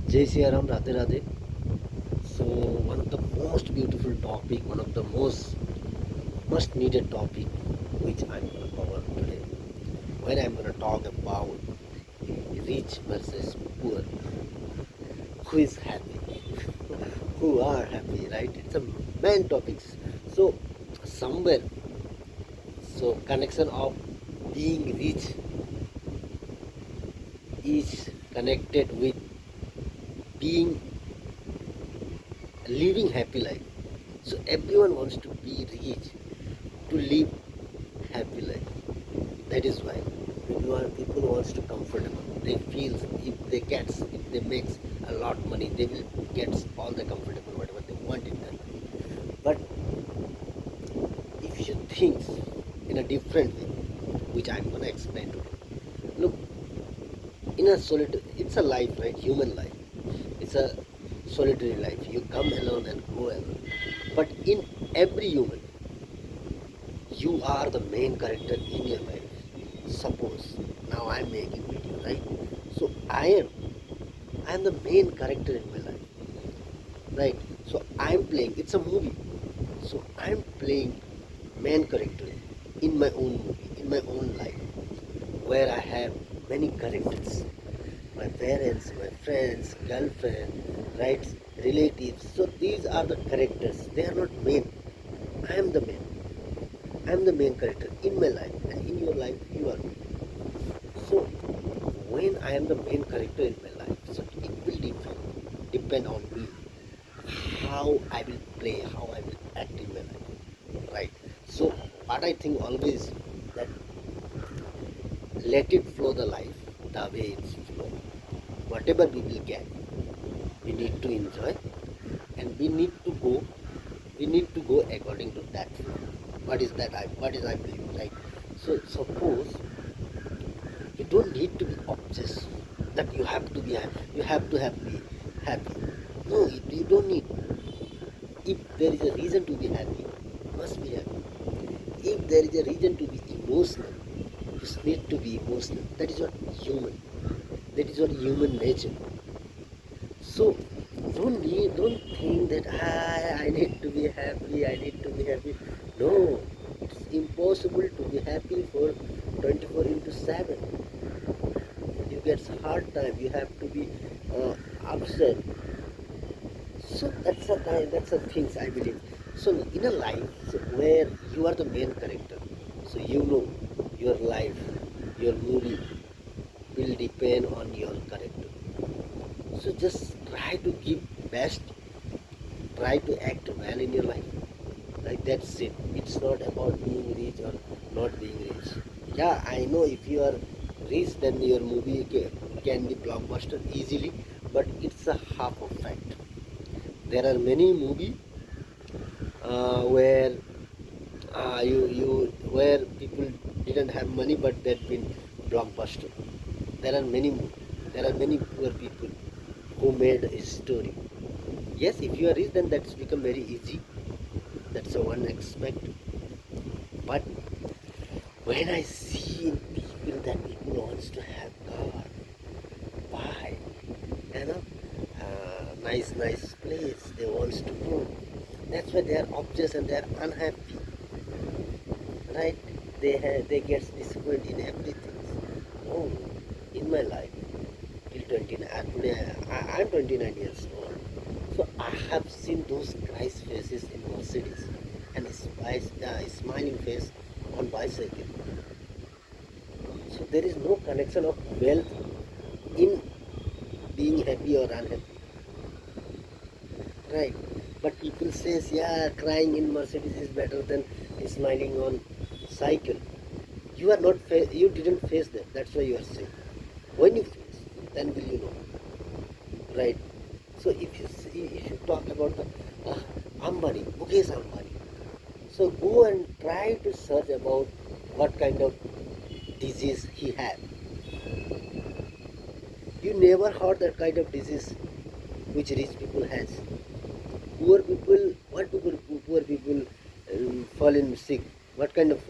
Jai Shri Ram, Radhe Radhe. So, one of the most beautiful topic, one of the most must needed topic which I'm going to cover today. When I'm going to talk about rich versus poor, who is happy, who are happy, right? It's a main topic. So, somewhere, so connection of being rich is connected with being living happy life. So everyone wants to be rich, to live happy life. That is why people wants to comfortable. They feel if they makes a lot money, they will get all the comfortable whatever they want in their life. But if you think in a different way, which I'm gonna explain today. Look, in a solitary, it's a life, right? Human life. It's a solitary life. You come alone and go alone. But in every human, you are the main character in your life. Suppose now I'm making video, right? So I am the main character in my life, right? So I'm playing. It's a movie. So I'm playing main character in my own movie, in my own life, where I have many characters. My parents, my friends, girlfriend, right? Relatives. So these are the characters. They are not main. I am the main. I am the main character in my life, and in your life you are. So when I am the main character in my life, so it will depend on me how I will play, how I will act in my life, right? So what I think always that let it flow the life the way it's flow. Whatever we will get, we need to enjoy, and we need to go according to that flow. What is I believe, right? So suppose you don't need to be obsessed that you have to be happy, you have to have be happy. No, you don't need. If there is a reason to be happy, you must be happy. If there is a reason to be emotional, you need to be emotional. That is what human. That is what human nature. So don't think that I need to be happy, I need to be happy. No, it's impossible to be happy for 24 into 7. You get hard time, you have to be upset. So that's a things I believe. So in a life, so where you are the main character, so you know your life, your movie will depend on your character. So just try to give best, try to act well in your life. Like that's it. It's not about being rich or not being rich. Yeah, I know if you are rich, then your movie can be blockbuster easily, but it's a half of fact. There are many movies where you where people didn't have money but they've been blockbuster. There are many there are many poor people who made a story. Yes, if you are rich, then that's become very easy. That's a one aspect. But when I see in people that people wants to have car, buy, you know, nice place they wants to go. That's why they are obsessed and they are unhappy, right? They get disappointed in everything. Oh, in my life till 29, today I'm 29 years old. So I have seen those Christ faces in Mercedes and smiling face on bicycle. So there is no connection of wealth in being happy or unhappy, right? But people says, yeah, crying in Mercedes is better than smiling on cycle. You are not you didn't face that. That's why you are sick. When you face, then will you know, right? So if you talk about the Ambani, Mukesh Ambani, so go and try to search about what kind of disease he had. You never heard that kind of disease which rich people has. Poor people, what people, poor people fall in sick? What kind of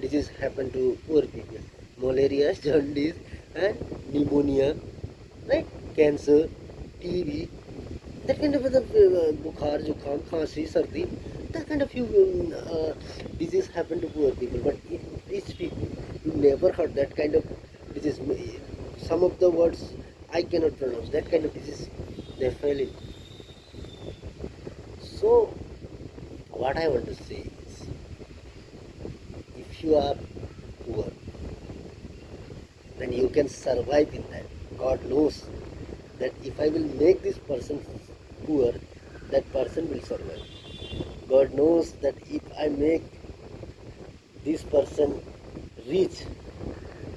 disease happen to poor people? Malaria, jaundice, and pneumonia, right? Cancer. TB, that kind of the bukhar, jukham, khansi, sardi, that kind of disease happen to poor people. But in rich people, you never heard that kind of disease. Some of the words I cannot pronounce. That kind of disease they fell in. So what I want to say is, if you are poor, then you can survive in that. God knows that if I will make this person poor, that person will survive. God knows that if I make this person rich,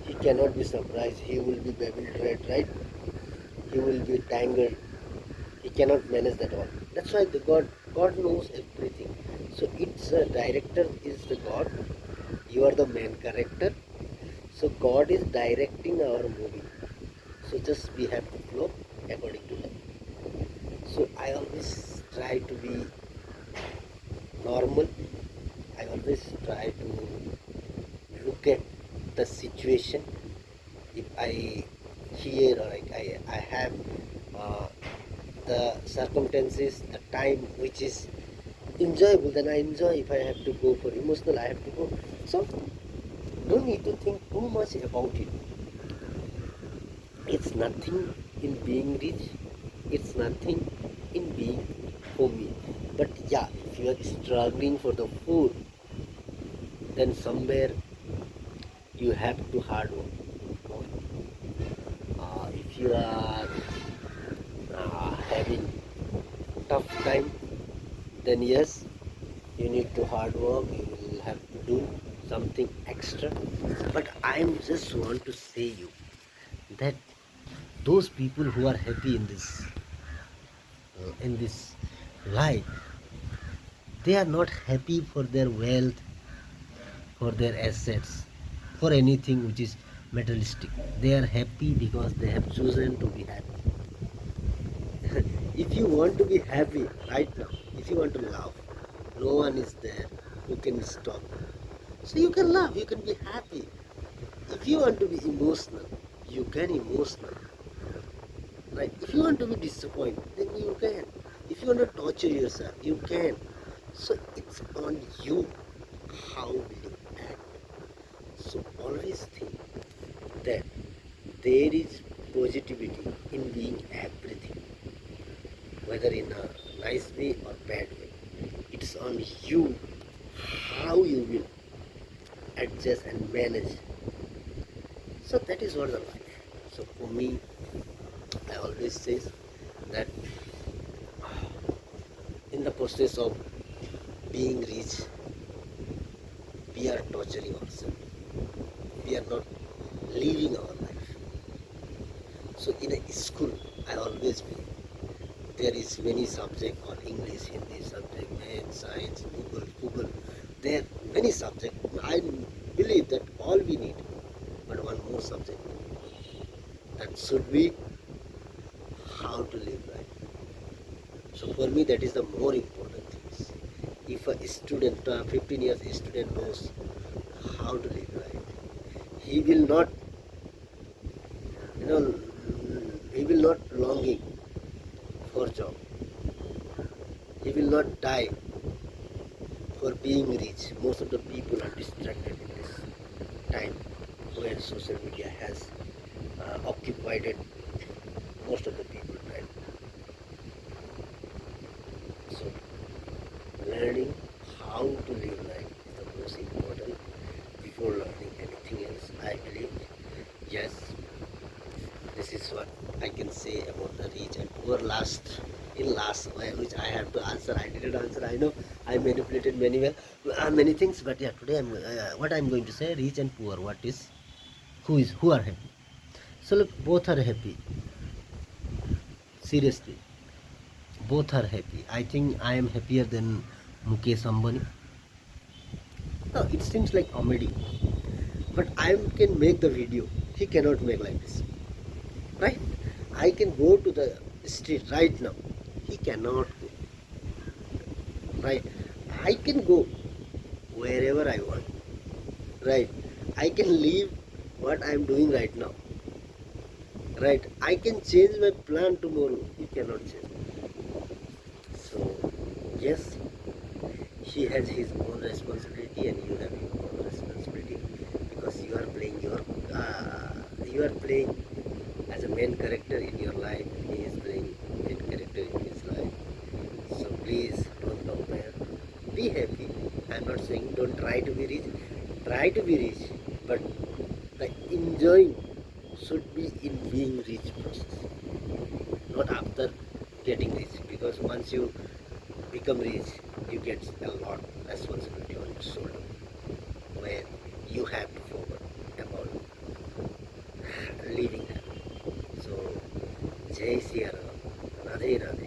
he cannot be surprised. He will be bewildered, right? He will be tangled. He cannot manage that all. That's why the God knows everything. So it's a director is the God. You are the main character. So God is directing our movie. So just we have to flow according to that. So I always try to be normal. I always try to look at the situation. If I hear or I have the circumstances, the time which is enjoyable, then I enjoy. If I have to go for emotional, I have to go. So don't need to think too much about it. It's nothing in being rich. It's nothing in being homey. But yeah, if you are struggling for the food, then somewhere you have to hard work more. If you are having tough time, then yes, you need to hard work. You will have to do something extra. But I just want to say you that those people who are happy in this life, they are not happy for their wealth, for their assets, for anything which is materialistic. They are happy because they have chosen to be happy. If you want to be happy right now, if you want to laugh, no one is there who can stop you. So you can laugh, you can be happy. If you want to be emotional, you can emotional. Right? If you want to be disappointed, then you can. If you want to torture yourself, you can. So it's on you. How will you act? So always think that there is positivity in being everything, whether in a nice way or bad way. It's on you how you will adjust and manage. So that is what the life. So for me, I always say that in the process of being rich, we are torturing ourselves. We are not living our life. So in a school, I always believe there is many subjects on English, Hindi subject, math, science, Google. There are many subjects. I believe that all we need, but one more subject. That should be how to live life. So for me, that is the more important things. If a student, 15 years student knows how to live life, he will not, you know, he will not longing for job. He will not die for being rich. Most of the people are distracted in this time where social media has occupied most of the people time. So learning how to live life is the most important before learning anything else. I believe, yes, this is what I can say about the rich and poor last which I have to answer. I didn't answer. I know I manipulated many things, but yeah, today what I'm going to say, rich and poor, who are happy. So look, both are happy. Seriously, both are happy. I think I am happier than Mukesh Ambani. No, it seems like comedy, but I can make the video. He cannot make like this, right? I can go to the street right now. He cannot go, right? I can go wherever I want, right? I can leave what I am doing right now. right? I can change my plan tomorrow. You cannot change. So, yes, he has his own responsibility and you have your own responsibility because you are playing as a main character in your life. He is playing main character in his life. So please don't compare. Be happy. I'm not saying don't try to be rich. Try to be rich, but the enjoying should be in being rich process, not after getting rich. Because once you become rich, you get a lot responsibility on your shoulder, where you have to focus about living happy. So, Jai Sri Ram, Radhe Radhe.